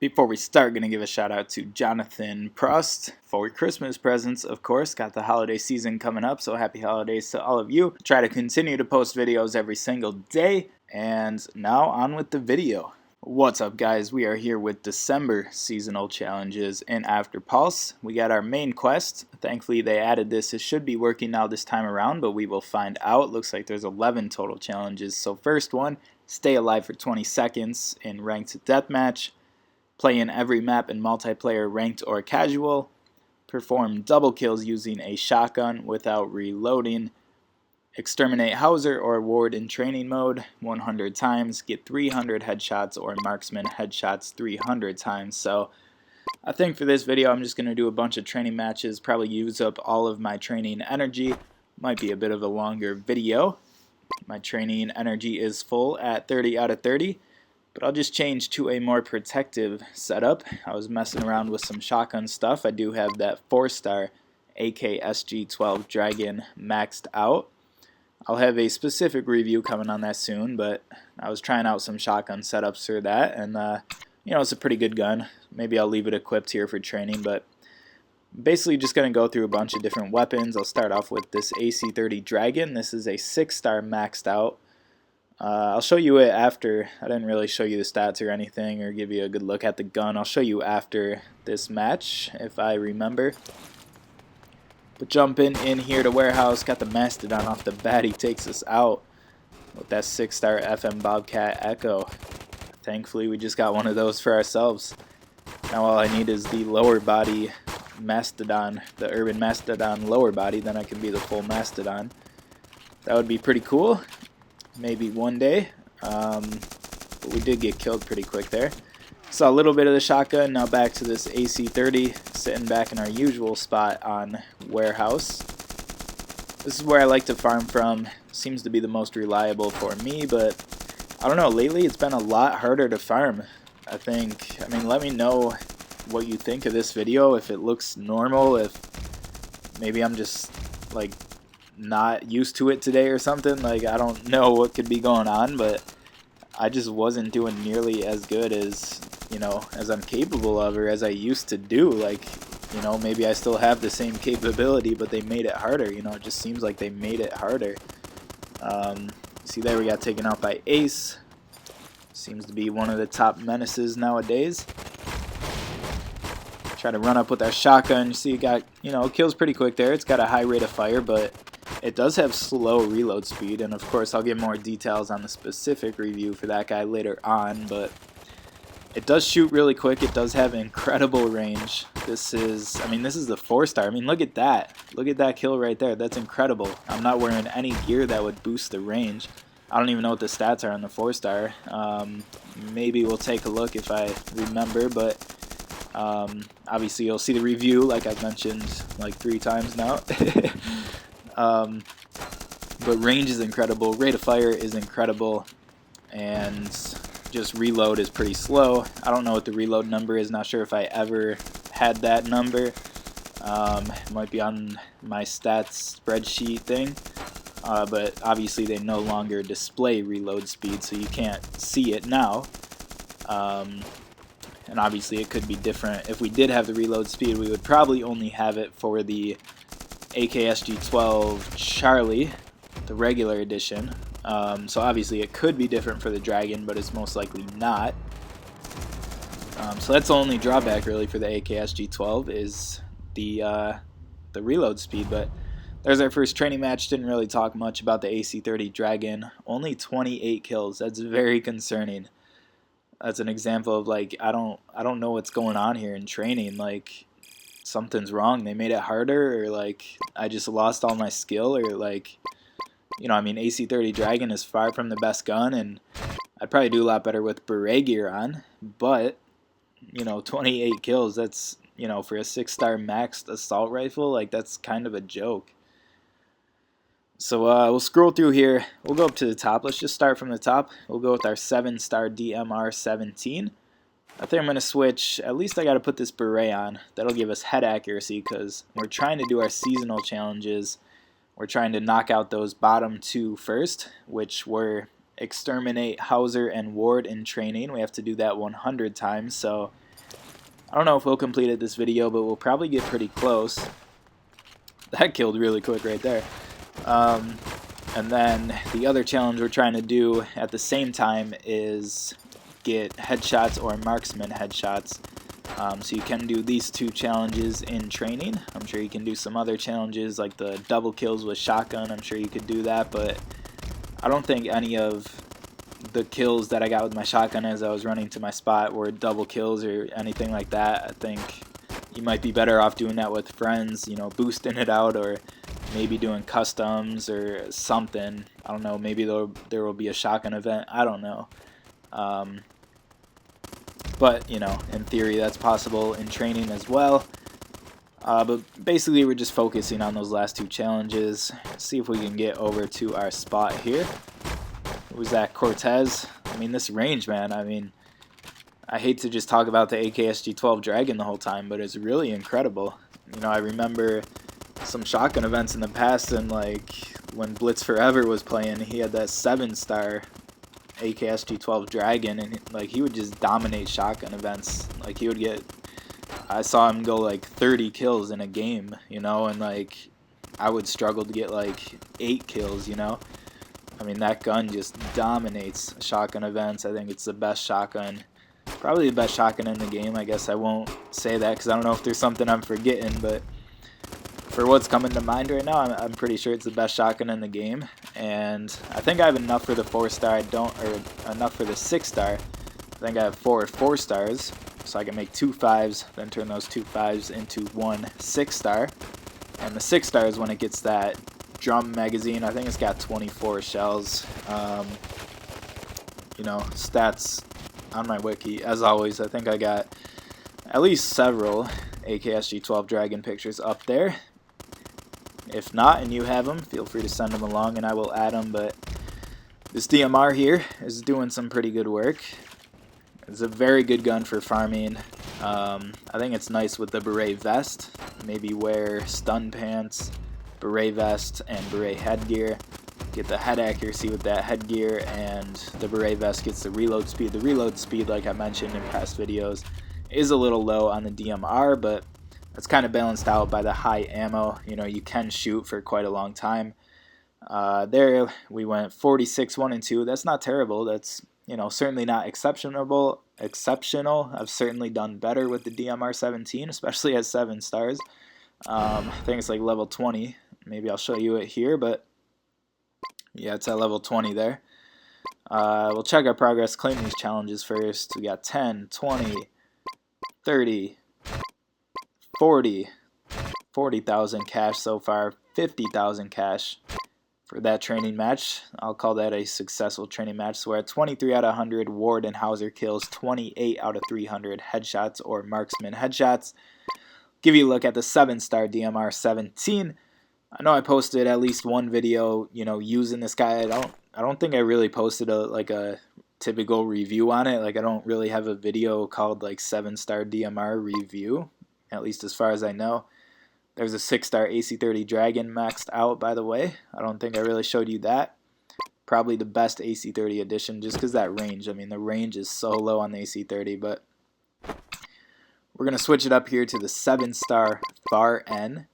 Before we start, going to give a shout out to Jonathan Prost for Christmas presents, of course. Got the holiday season coming up, so happy holidays to all of you. Try to continue to post videos every single day. And now on with the video. What's up, guys? We are here with December seasonal challenges in Afterpulse. We got our main quest. Thankfully, they added this. It should be working now this time around, but we will find out. Looks like there's 11 total challenges. So first one, stay alive for 20 seconds in ranked deathmatch. Play in every map in multiplayer, ranked or casual. Perform double kills using a shotgun without reloading. Exterminate Hauser or Ward in training mode 100 times. Get 300 headshots or marksman headshots 300 times. So I think for this video I'm just going to do a bunch of training matches. Probably use up all of my training energy. Might be a bit of a longer video. My training energy is full at 30 out of 30. But I'll just change to a more protective setup. I was messing around with some shotgun stuff. I do have that 4-star AKSG-12 Dragon maxed out. I'll have a specific review coming on that soon, but I was trying out some shotgun setups for that, and you know, it's a pretty good gun. Maybe I'll leave it equipped here for training, but basically just going to go through a bunch of different weapons. I'll start off with this AC-30 Dragon. This is a 6-star maxed out. I'll show you it after. I didn't really show you the stats or anything or give you a good look at the gun. I'll show you after this match if I remember. But jumping in here to warehouse, got the Mastodon off the bat. He takes us out with that 6-star FM Bobcat Echo. Thankfully we just got one of those for ourselves. Now all I need is the lower body Mastodon, the Urban Mastodon lower body, then I can be the full Mastodon. That would be pretty cool. Maybe one day, but we did get killed pretty quick there. Saw a little bit of the shotgun. Now back to this AC-30, sitting back in our usual spot on warehouse. This is where I like to farm from. Seems to be the most reliable for me, but I don't know, lately it's been a lot harder to farm, I think. I mean, let me know what you think of this video, if it looks normal, if maybe I'm just like not used to it today or something. Like, I don't know what could be going on, but I just wasn't doing nearly as good as, you know, as I'm capable of or as I used to do. Like, you know, maybe I still have the same capability, but they made it harder. You know, it just seems like they made it harder. See there, we got taken out by Ace. Seems to be one of the top menaces nowadays. Try to run up with our shotgun. You see, it got, you know, kills pretty quick there. It's got a high rate of fire, but it does have slow reload speed, and of course I'll get more details on the specific review for that guy later on, but it does shoot really quick. It does have incredible range. This is the 4-star. I mean, look at that. Look at that kill right there. That's incredible. I'm not wearing any gear that would boost the range. I don't even know what the stats are on the 4-star. Maybe we'll take a look if I remember, but obviously you'll see the review like I've mentioned like 3 times now. But range is incredible, rate of fire is incredible, and just reload is pretty slow. I don't know what the reload number is, not sure if I ever had that number. It might be on my stats spreadsheet thing, but obviously they no longer display reload speed, so you can't see it now. And obviously it could be different. If we did have the reload speed, we would probably only have it for the AKSG-12 Charlie, the regular edition. So obviously it could be different for the Dragon, but it's most likely not. So that's the only drawback really for the AKSG-12 is the reload speed. But there's our first training match. Didn't really talk much about the AC-30 Dragon. Only 28 kills. That's very concerning. That's an example of, like, I don't know what's going on here in training. Like, something's wrong. They made it harder, or like I just lost all my skill, or like, you know, I mean, AC-30 Dragon is far from the best gun, and I'd probably do a lot better with beret gear on, but, you know, 28 kills, that's, you know, for a 6-star maxed assault rifle, like, that's kind of a joke. So we'll scroll through here. We'll go up to the top. Let's just start from the top. We'll go with our 7-star DMR-17. I think I'm going to switch. At least I got to put this beret on. That'll give us head accuracy, because we're trying to do our seasonal challenges. We're trying to knock out those bottom 2 first, which were Exterminate Hauser and Ward in training. We have to do that 100 times, so I don't know if we'll complete it this video, but we'll probably get pretty close. That killed really quick right there. And then the other challenge we're trying to do at the same time is get headshots or marksman headshots. So you can do these two challenges in training. I'm sure you can do some other challenges like the double kills with shotgun. I'm sure you could do that, but I don't think any of the kills that I got with my shotgun as I was running to my spot were double kills or anything like that. I think you might be better off doing that with friends, you know, boosting it out, or maybe doing customs or something. I don't know, maybe there will be a shotgun event. I don't know. But, you know, in theory that's possible in training as well. But basically we're just focusing on those last two challenges. See if we can get over to our spot here. Who's that? Cortez? I mean, this range, man, I mean, I hate to just talk about the AKSG-12 Dragon the whole time, but it's really incredible. You know, I remember some shotgun events in the past, and like when Blitz Forever was playing, he had that 7-star AKSG-12 Dragon, and like he would just dominate shotgun events. Like he would get, I saw him go like 30 kills in a game, you know, and like I would struggle to get like 8 kills, you know. I mean, that gun just dominates shotgun events. I think it's the best shotgun, probably the best shotgun in the game. I guess I won't say that because I don't know if there's something I'm forgetting, but for what's coming to mind right now, I'm pretty sure it's the best shotgun in the game. And I think I have enough for the 4-star. I don't, or enough for the 6-star. I think I have 4 4-stars, so I can make 2 5s, then turn those 2 5s into 1 6-star. And the 6-star is when it gets that drum magazine. I think it's got 24 shells. You know, stats on my wiki. As always, I think I got at least several AKSG-12 Dragon pictures up there. If not, and you have them, feel free to send them along and I will add them. But this DMR here is doing some pretty good work. It's a very good gun for farming. I think it's nice with the beret vest. Maybe wear stun pants, beret vest, and beret headgear. Get the head accuracy with that headgear, and the beret vest gets the reload speed. The reload speed, like I mentioned in past videos, is a little low on the DMR, but it's kind of balanced out by the high ammo. You know, you can shoot for quite a long time. There we went 46, 1, and 2. That's not terrible. That's, you know, certainly not exceptional. I've certainly done better with the DMR 17, especially at 7 stars. I think it's like level 20. Maybe I'll show you it here, but yeah, it's at level 20 there. We'll check our progress, claim these challenges first. We got 10, 20, 30, 40, 40,000 cash so far, 50,000 cash for that training match. I'll call that a successful training match. So we're at 23 out of 100 Ward and Hauser kills, 28 out of 300 headshots or marksman headshots. Give you a look at the 7-star DMR 17. I know I posted at least one video, you know, using this guy. I don't think I really posted a typical review on it. Like I don't really have a video called like 7-star DMR review, at least as far as I know. There's a 6-star AC30 Dragon maxed out, by the way. I don't think I really showed you that. Probably the best AC30 edition just because that range. I mean, the range is so low on the AC30, but we're going to switch it up here to the 7-star Far N.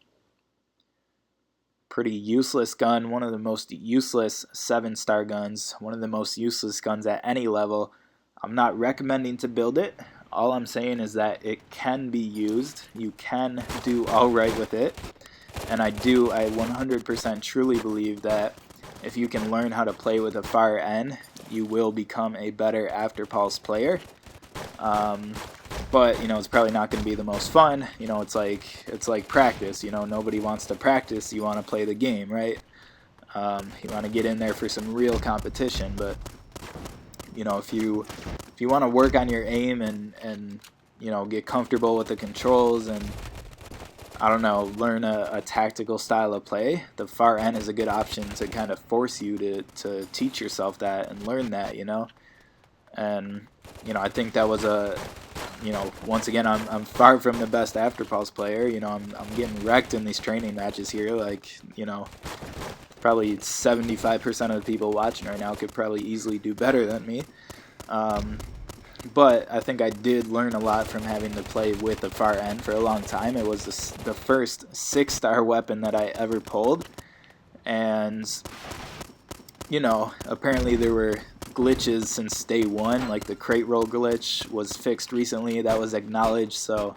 Pretty useless gun, one of the most useless 7-star guns, one of the most useless guns at any level. I'm not recommending to build it. All I'm saying is that it can be used. You can do alright with it. And I 100% truly believe that if you can learn how to play with a Far N, you will become a better Afterpulse player. But, you know, it's probably not going to be the most fun. You know, it's like practice. You know, nobody wants to practice. You want to play the game, right? You want to get in there for some real competition. But, you know, if you want to work on your aim and you know, get comfortable with the controls and, I don't know, learn a tactical style of play, the Far N is a good option to kind of force you to teach yourself that and learn that, you know. And, you know, I think that was you know, once again, I'm far from the best Afterpulse player. You know, I'm getting wrecked in these training matches here. Like, you know, probably 75% of the people watching right now could probably easily do better than me. But I think I did learn a lot from having to play with the far end for a long time. It was the first 6-star weapon that I ever pulled. And, you know, apparently there were glitches since day one. Like the crate roll glitch was fixed recently. That was acknowledged, so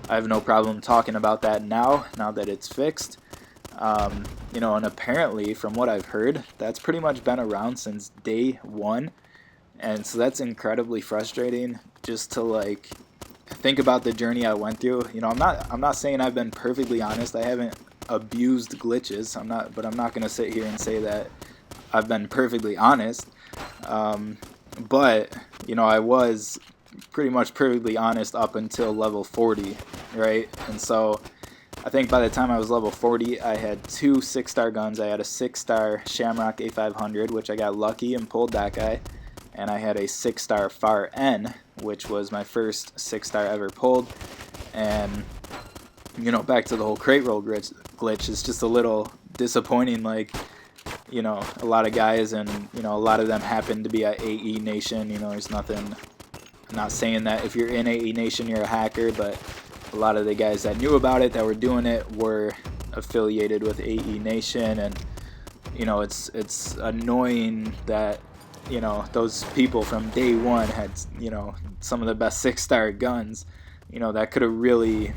I have no problem talking about that now that it's fixed. You know, and apparently, from what I've heard, that's pretty much been around since day one. And so that's incredibly frustrating just to like think about the journey I went through. You know, I'm not saying I've been perfectly honest. I haven't abused glitches. But I'm not going to sit here and say that I've been perfectly honest. But, you know, I was pretty much perfectly honest up until level 40, right? And so I think by the time I was level 40, I had 2 6-star guns. I had a 6-star Shamrock A500, which I got lucky and pulled that guy. And I had a 6-star Far N, which was my first 6-star ever pulled. And, you know, back to the whole crate roll glitch, it's just a little disappointing. Like, you know, a lot of guys, and, you know, a lot of them happen to be at AE Nation. You know, there's nothing, I'm not saying that if you're in AE Nation you're a hacker, but a lot of the guys that knew about it, that were doing it, were affiliated with AE Nation. And, you know, it's annoying that, you know, those people from day one had, you know, some of the best 6-star guns. You know, that could have really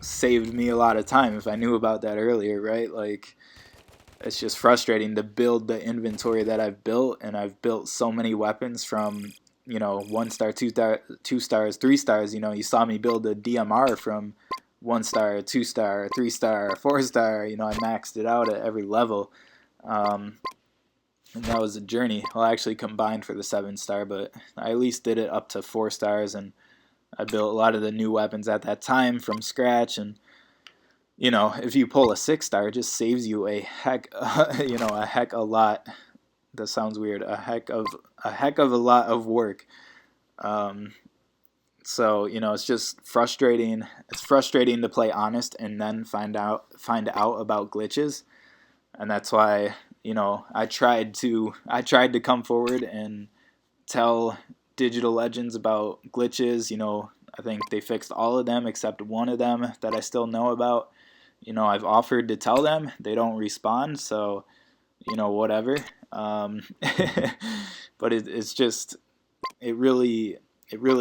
saved me a lot of time if I knew about that earlier, right? Like, it's just frustrating to build the inventory that I've built, and I've built so many weapons from, you know, 1-star, 2 stars, 3 stars. You know, you saw me build a DMR from 1-star, 2-star, 3-star, 4-star. You know, I maxed it out at every level. And that was a journey. Well, I actually combined for the 7-star, but I at least did it up to 4 stars, and I built a lot of the new weapons at that time from scratch. And, you know, if you pull a 6-star, it just saves you a heck, you know, a heck a lot. That sounds weird. A heck of a lot of work. So, you know, it's just frustrating. It's frustrating to play honest and then find out about glitches, and that's why, you know, I tried to come forward and tell Digital Legends about glitches. You know, I think they fixed all of them except one of them that I still know about. You know, I've offered to tell them. They don't respond, so, you know, whatever. But it's just, it really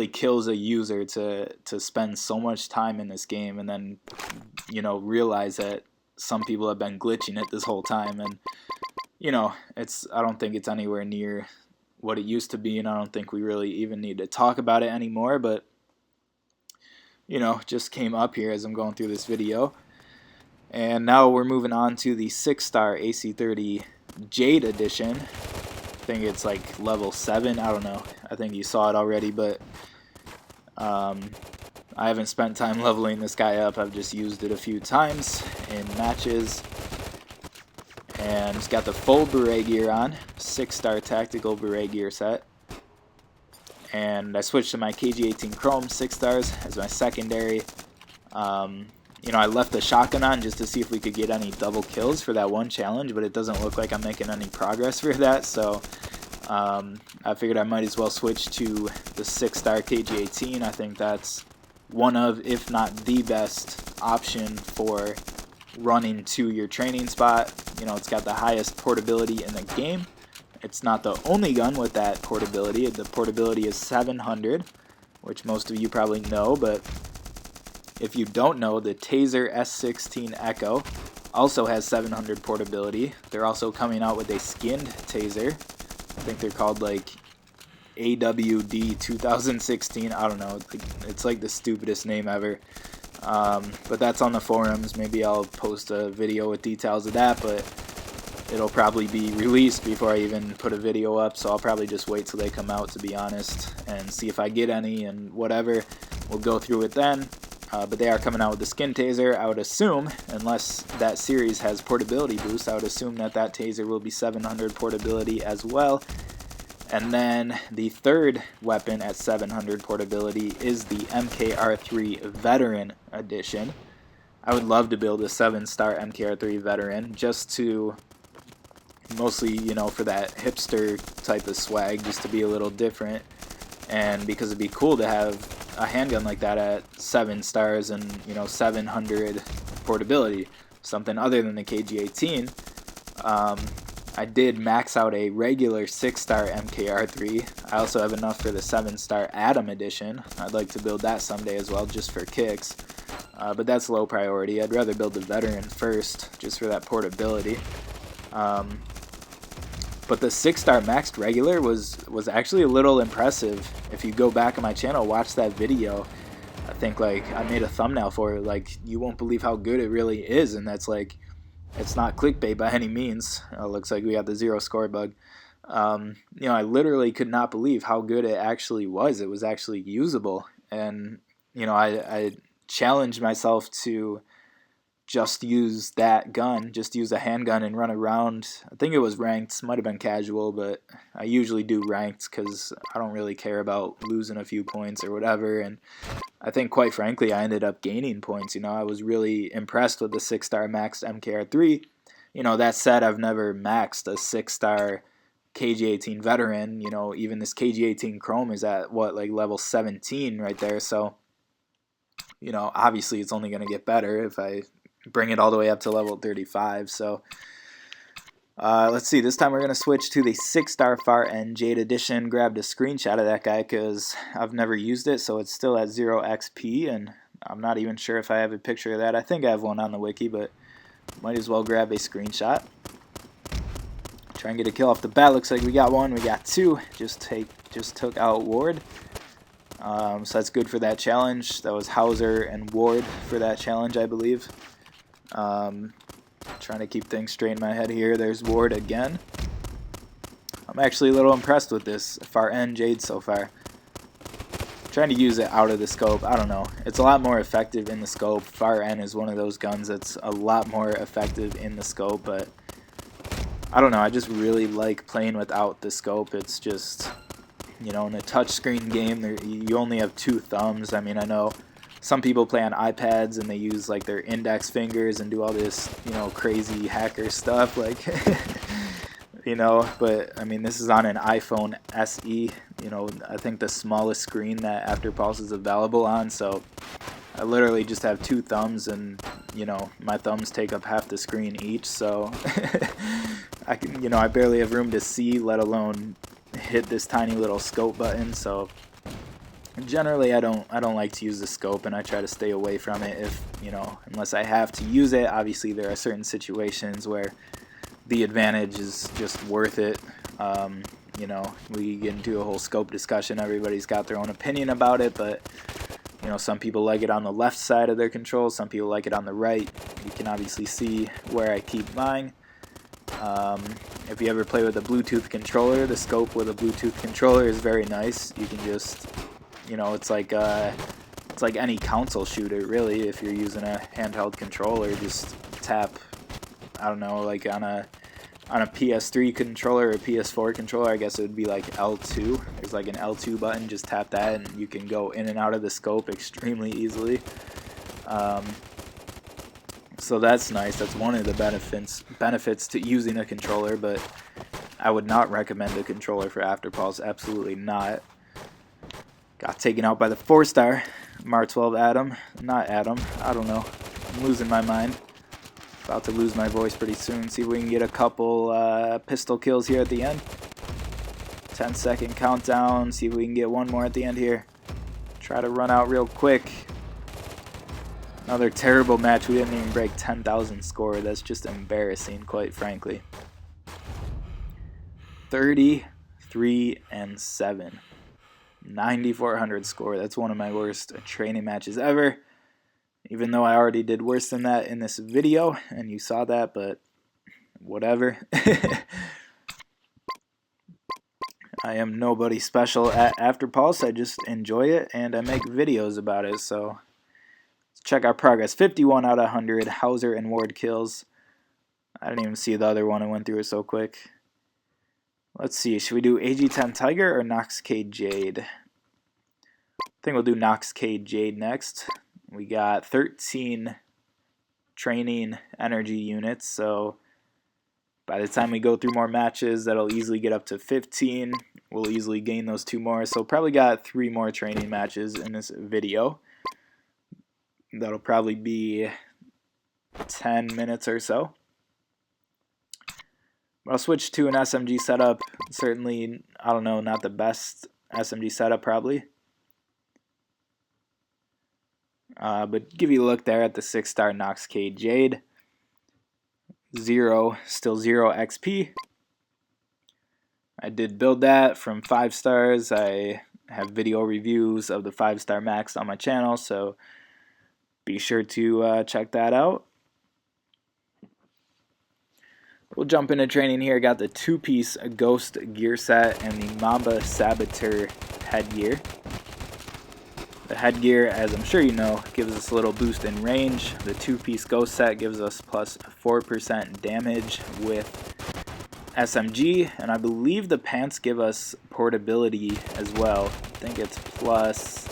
kills a user to spend so much time in this game and then, you know, realize that some people have been glitching it this whole time. And, you know, I don't think it's anywhere near what it used to be, and I don't think we really even need to talk about it anymore. But, you know, just came up here as I'm going through this video. And now we're moving on to the 6-star AC30 Jade Edition. I think it's like level 7. I don't know. I think you saw it already, but I haven't spent time leveling this guy up. I've just used it a few times in matches. And it's got the full beret gear on, 6-star tactical beret gear set. And I switched to my KG18 Chrome 6 stars as my secondary. You know, I left the shotgun on just to see if we could get any double kills for that one challenge, but it doesn't look like I'm making any progress for that, so I figured I might as well switch to the 6-star KG18. I think that's one of, if not the best option for running to your training spot. You know, it's got the highest portability in the game. It's not the only gun with that portability. The portability is 700, which most of you probably know, but if you don't know, the Taser S16 Echo also has 700 portability. They're also coming out with a skinned Taser. I think they're called like AWD 2016. I don't know. It's like the stupidest name ever. But that's on the forums. Maybe I'll post a video with details of that, but it'll probably be released before I even put a video up, so I'll probably just wait till they come out, to be honest, and see if I get any and whatever. We'll go through it then. But they are coming out with the skin taser. I would assume, unless that series has portability boost, I would assume that taser will be 700 portability as well. And then the third weapon at 700 portability is the MKR3 Veteran Edition. I would love to build a 7-star MKR3 Veteran, just to, mostly, you know, for that hipster type of swag, just to be a little different. and because it'd be cool to have a handgun like that at 7 stars and 700 portability, something other than the KG-18. I did max out a regular 6-star MKR3. I also have enough for the 7-star Atom Edition. I'd like to build that someday as well, just for kicks. But that's low priority. I'd rather build the Veteran first, just for that portability. But the 6-star maxed regular was actually a little impressive. If you go back on my channel, watch that video. I think like I made a thumbnail for it. Like, you won't believe how good it really is, and that's like, it's not clickbait by any means. Looks like we got the 0 score bug. I literally could not believe how good it actually was. It was actually usable, and I challenged myself to just use that gun, just use a handgun and run around. I think it was ranked, might have been casual, but I usually do ranked because I don't really care about losing a few points or whatever. And I think, quite frankly, I ended up gaining points. I was really impressed with the 6-star maxed MKR3. That said, I've never maxed a 6-star KG-18 Veteran. Even this KG-18 Chrome is at what, like level 17 right there. So, obviously it's only going to get better if I bring it all the way up to level 35. So let's see, this time we're going to switch to the 6-star Far End Jade Edition. Grabbed a screenshot of that guy because I've never used it, so it's still at 0 XP, and I'm not even sure if I have a picture of that. I think I have one on the wiki, but might as well grab a screenshot. Try and get a kill off the bat. Looks like we got one, we got two. Just took out Ward. So that's good for that challenge. That was Hauser and Ward for that challenge, I believe. Trying to keep things straight in my head here. There's Ward again. I'm actually a little impressed with this Far End Jade so far. Trying to use it out of the scope. I don't know. It's a lot more effective in the scope. Far End is one of those guns that's a lot more effective in the scope, but I don't know. I just really like playing without the scope. It's just, in a touchscreen game, you only have 2 thumbs. I mean, I know some people play on iPads and they use like their index fingers and do all this, crazy hacker stuff, like, but I mean, this is on an iPhone SE, I think the smallest screen that Afterpulse is available on, so I literally just have 2 thumbs and, my thumbs take up half the screen each, so I can, I barely have room to see, let alone hit this tiny little scope button. So generally I don't like to use the scope, and I try to stay away from it if, unless I have to use it. Obviously there are certain situations where the advantage is just worth it. We get into a whole scope discussion. Everybody's got their own opinion about it, but some people like it on the left side of their control, some people like it on the right. You can obviously see where I keep mine. If you ever play with a Bluetooth controller, the scope with a Bluetooth controller is very nice. You can just, it's like any console shooter, really. If you're using a handheld controller, just tap, I don't know, like on a PS3 controller or PS4 controller, I guess it would be like L2. There's like an L2 button, just tap that and you can go in and out of the scope extremely easily. So that's nice. That's one of the benefits to using a controller, but I would not recommend a controller for Afterpulse. Absolutely not. Got taken out by the 4-star Mar-12 Atom. Not Atom. I don't know. I'm losing my mind. About to lose my voice pretty soon. See if we can get a couple pistol kills here at the end. 10-second countdown. See if we can get one more at the end here. Try to run out real quick. Another terrible match. We didn't even break 10,000 score. That's just embarrassing, quite frankly. 33-7. 9,400 score. That's one of my worst training matches ever. Even though I already did worse than that in this video, and you saw that, but whatever. I am nobody special at Afterpulse. I just enjoy it, and I make videos about it, so let's check our progress. 51 out of 100 Hauser and Ward kills. I didn't even see the other one. I went through it so quick. Let's see. Should we do AG-10 Tiger or Nox K Jade? I think we'll do Nox K Jade next. We got 13 training energy units, so By the time we go through more matches, that'll easily get up to 15. We'll easily gain those 2 more. So probably got 3 more training matches in this video. That'll probably be 10 minutes or so. I'll switch to an SMG setup. Certainly, I don't know, not the best SMG setup probably. But give you a look there at the 6-star Nox K Jade. Still 0 XP. I did build that from 5 stars. I have video reviews of the 5-star max on my channel, so be sure to check that out. We'll jump into training here. Got the 2-piece Ghost gear set and the Mamba Saboteur headgear. The headgear, as I'm sure you know, gives us a little boost in range. The 2-piece Ghost set gives us plus 4% damage with SMG, and I believe the pants give us portability as well. I think it's plus,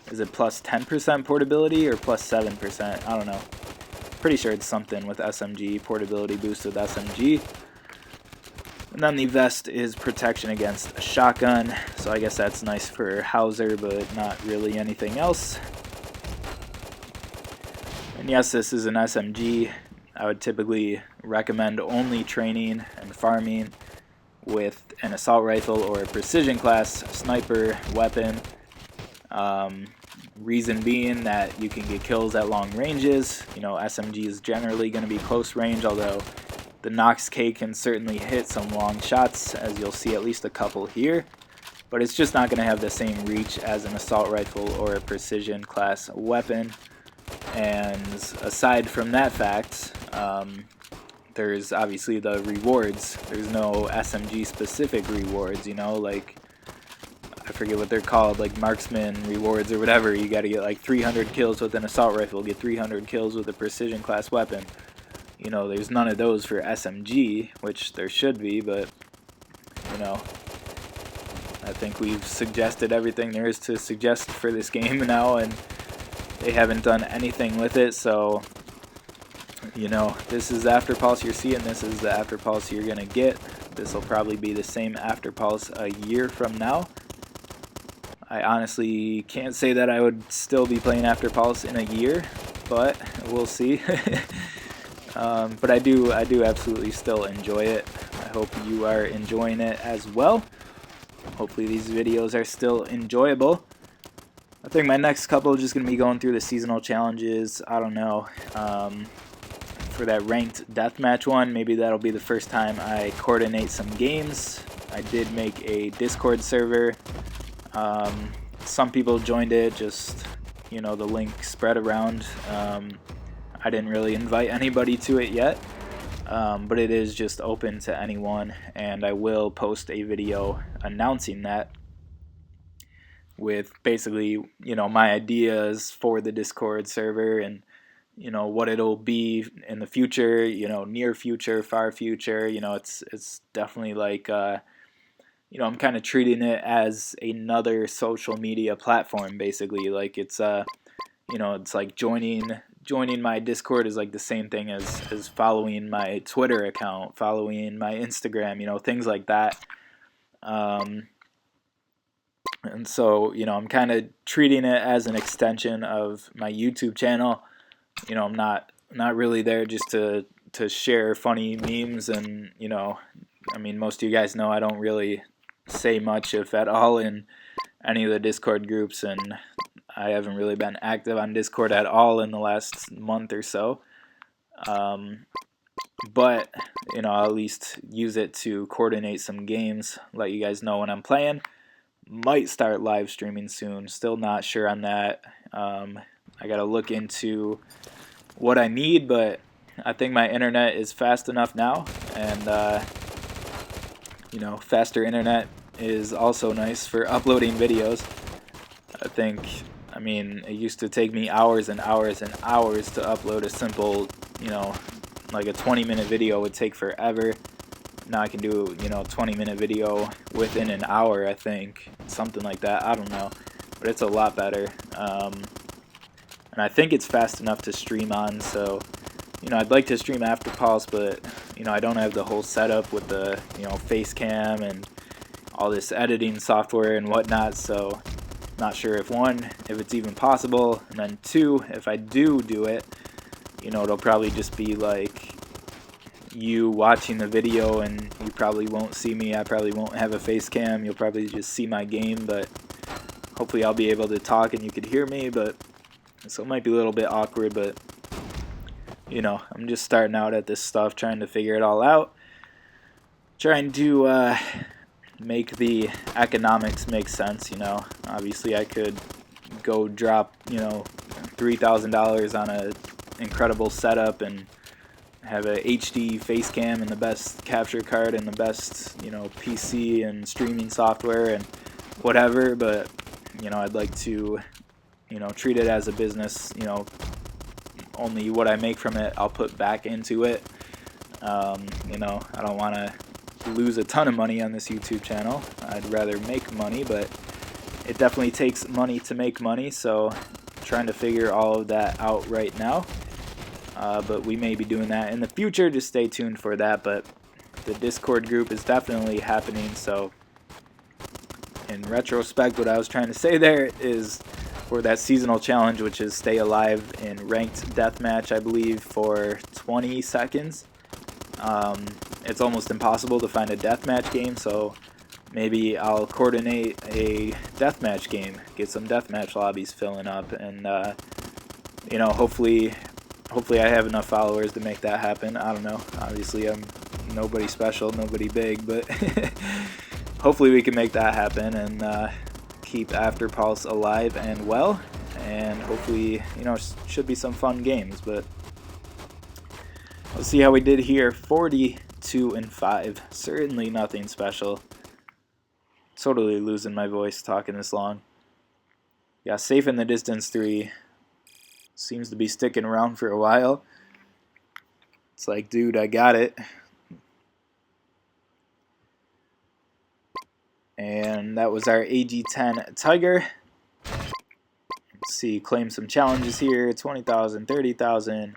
is it plus 10% portability or plus 7%? I don't know. Pretty sure it's something with SMG, portability boost with SMG. And then the vest is protection against a shotgun, so I guess that's nice for Hauser, but not really anything else. And yes, this is an SMG. I would typically recommend only training and farming with an assault rifle or a precision class sniper weapon. Reason being that you can get kills at long ranges. You know, SMG is generally going to be close range, although the Nox K can certainly hit some long shots, as you'll see at least a couple here. But it's just not going to have the same reach as an assault rifle or a precision class weapon. And aside from that fact, there's obviously the rewards. There's no SMG specific rewards, you know, like I forget what they're called, like marksman rewards or whatever. You got to get like 300 kills with an assault rifle, get 300 kills with a precision class weapon. You know, there's none of those for SMG, which there should be, but, you know, I think we've suggested everything there is to suggest for this game now, and they haven't done anything with it, so, you know, this is the Afterpulse you're seeing, this is the Afterpulse you're going to get. This will probably be the same Afterpulse a year from now. I honestly can't say that I would still be playing Afterpulse in a year, but we'll see. But I do absolutely still enjoy it. I hope you are enjoying it as well. Hopefully these videos are still enjoyable. I think my next couple are just going to be going through the seasonal challenges. I don't know. For that ranked deathmatch one, maybe that'll be the first time I coordinate some games. I did make a Discord server. Some people joined it, just, you know, the link spread around. I didn't really invite anybody to it yet, but it is just open to anyone, and I will post a video announcing that with basically, you know, my ideas for the Discord server and, you know, what it'll be in the future, you know, near future, far future. You know, it's definitely like, you know, I'm kind of treating it as another social media platform, basically. Like it's, you know, it's like joining my Discord is like the same thing as following my Twitter account, following my Instagram, you know, things like that. And so, you know, I'm kind of treating it as an extension of my YouTube channel. You know, I'm not really there just to share funny memes, and, you know, I mean, most of you guys know I don't really say much, if at all, in any of the Discord groups, and I haven't really been active on Discord at all in the last month or so. But, you know, I'll at least use it to coordinate some games, let you guys know when I'm playing. Might start live streaming soon, still not sure on that. I gotta look into what I need, but I think my internet is fast enough now, and you know, faster internet is also nice for uploading videos. I mean, it used to take me hours and hours and hours to upload a simple, you know, like a 20-minute video would take forever. Now I can do, you know, a 20-minute video within an hour, I think, something like that. I don't know, but it's a lot better. And I think it's fast enough to stream on, so I'd like to stream Afterpulse, but I don't have the whole setup with the face cam and all this editing software and whatnot, so not sure if one, if it's even possible, and then two, if I do it, it'll probably just be like you watching the video and you probably won't see me. I probably won't have a face cam. You'll probably just see my game, but hopefully I'll be able to talk and you could hear me, but so it might be a little bit awkward, but I'm just starting out at this stuff, trying to figure it all out, trying to make the economics make sense. Obviously I could go drop $3,000 on a incredible setup and have a HD face cam and the best capture card and the best PC and streaming software and whatever, but I'd like to treat it as a business. Only what I make from it I'll put back into it. I don't want to lose a ton of money on this YouTube channel. I'd rather make money, but it definitely takes money to make money, so I'm trying to figure all of that out right now. But we may be doing that in the future. Just stay tuned for that. But the Discord group is definitely happening, so in retrospect, what I was trying to say there is for that seasonal challenge, which is stay alive in ranked deathmatch, I believe, for 20 seconds. It's almost impossible to find a deathmatch game, so maybe I'll coordinate a deathmatch game, get some deathmatch lobbies filling up, and hopefully I have enough followers to make that happen. I don't know. Obviously, I'm nobody special, nobody big, but hopefully we can make that happen and keep Afterpulse alive and well, and hopefully, should be some fun games. But let's see how we did here. 42-5. Certainly nothing special. Totally losing my voice talking this long. Yeah, Safe in the Distance 3 seems to be sticking around for a while. It's like, dude, I got it. And that was our AG10 Tiger. Let's see, claim some challenges here. 20,000, 30,000,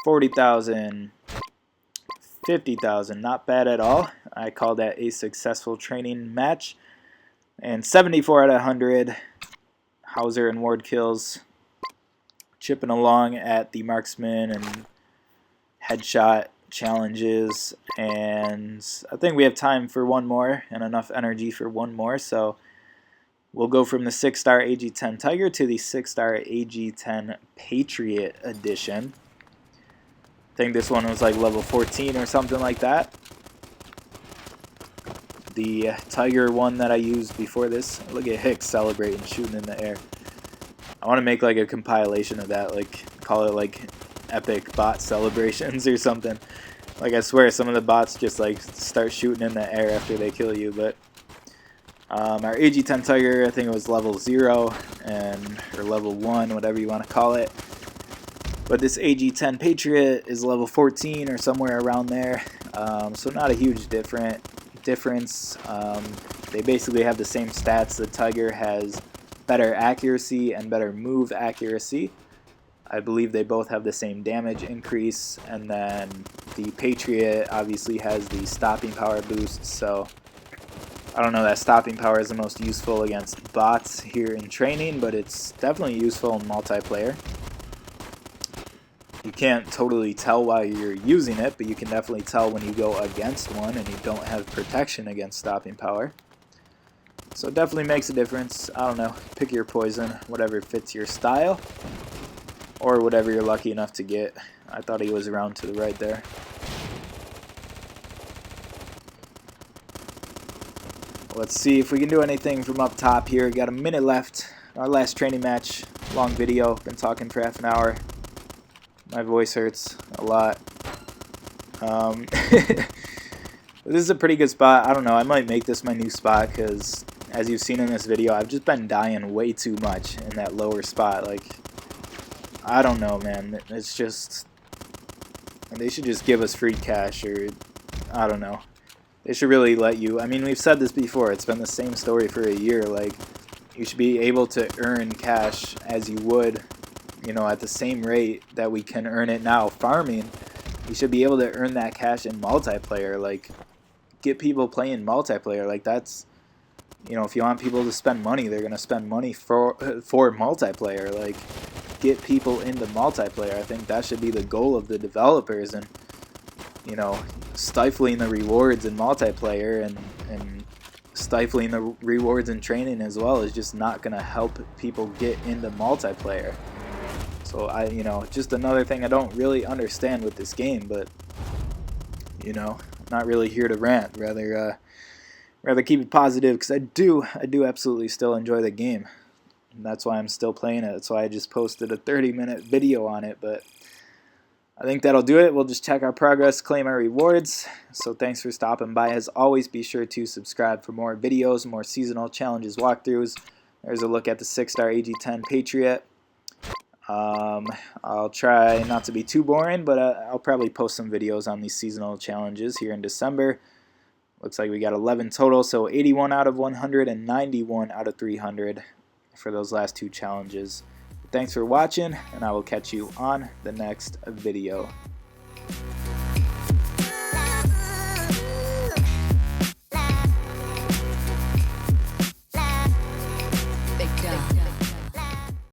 40,000, 50,000. Not bad at all. I call that a successful training match. And 74 out of 100 Hauser and Ward kills. Chipping along at the marksman and headshot challenges, and I think we have time for one more and enough energy for one more, so we'll go from the 6-star AG10 Tiger to the 6-star AG10 Patriot Edition. I think this one was like level 14 or something like that. The Tiger one that I used before this, look at Hicks celebrating, shooting in the air. I want to make like a compilation of that, like call it like epic bot celebrations or something. Like, I swear some of the bots just like start shooting in the air after they kill you. But our AG10 Tiger, I think it was level 0 or level 1, whatever you want to call it. But this AG10 Patriot is level 14 or somewhere around there, so not a huge difference. They basically have the same stats. The Tiger has better accuracy and better move accuracy. I believe they both have the same damage increase, and then the Patriot obviously has the stopping power boost, so I don't know that stopping power is the most useful against bots here in training, but it's definitely useful in multiplayer. You can't totally tell while you're using it, but you can definitely tell when you go against one and you don't have protection against stopping power. So it definitely makes a difference. I don't know, pick your poison, whatever fits your style, or whatever you're lucky enough to get. I thought he was around to the right there. Let's see if we can do anything from up top here. Got a minute left. Our last training match. Long video. Been talking for half an hour. My voice hurts a lot. This is a pretty good spot. I don't know. I might make this my new spot because, as you've seen in this video, I've just been dying way too much in that lower spot. Like, I don't know, man. It's just, they should just give us free cash, or I don't know. They should really let you. I mean, we've said this before. It's been the same story for a year. Like, you should be able to earn cash as you would you know, at the same rate that we can earn it now farming, we should be able to earn that cash in multiplayer. Like, get people playing multiplayer. Like, that's, you know, if you want people to spend money, they're gonna spend money for multiplayer. Like, get people into multiplayer. I think that should be the goal of the developers. And, you know, stifling the rewards in multiplayer and stifling the rewards in training as well is just not gonna help people get into multiplayer. So you know, just another thing I don't really understand with this game, but, you know, not really here to rant. Rather keep it positive, because I do absolutely still enjoy the game. And that's why I'm still playing it. That's why I just posted a 30-minute video on it. But I think that'll do it. We'll just check our progress, claim our rewards. So thanks for stopping by. As always, be sure to subscribe for more videos, more seasonal challenges, walkthroughs. There's a look at the 6-star AG10 Patriot. I'll try not to be too boring, but I'll probably post some videos on these seasonal challenges here in December. Looks like we got 11 total, so 81 out of 100 and 91 out of 300 for those last 2 challenges. Thanks for watching, and I will catch you on the next video.